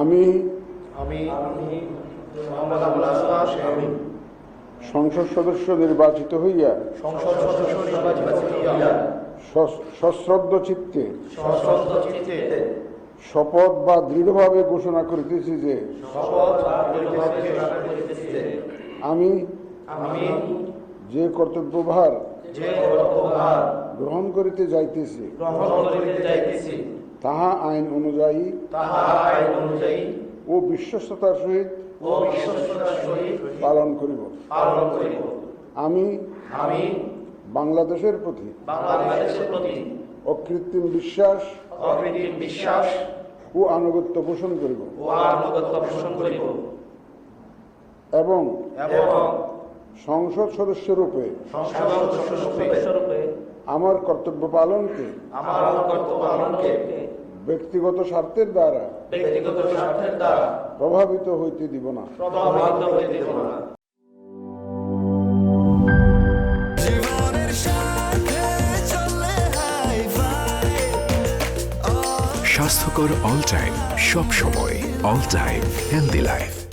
আমি মোহাম্মদ আবুল আসবাস সংসদ সদস্য নির্বাচিত হইয়া সংসদ সদস্য নির্বাচিত হইয়া সশ্রদ্ধ চিত্তে সশ্রদ্ধ চিত্তে শপথ বা দৃঢ়ভাবে ঘোষণা করিতেছি যে শপথ বা দৃঢ়ভাবে ঘোষণা করিতেছি যে আমি যে কর্তব্যভার গ্রহণ করিতে যাইতেছি তাহা আইন অনুযায়ী ও বিশ্বস্ততার সহিত পালন করিব। আমি বাংলাদেশের প্রতি অকৃত্রিম বিশ্বাস ও আনুগত্য পোষণ করিব এবং সংসদ সদস্য রূপে আমার কর্তব্য পালনকে ব্যক্তিগত স্বার্থের দ্বারা প্রভাবিত হইতে দিব না। স্বাস্থ্যকর অল টাইম, সব সময় অল টাইম হেলদি লাইফ।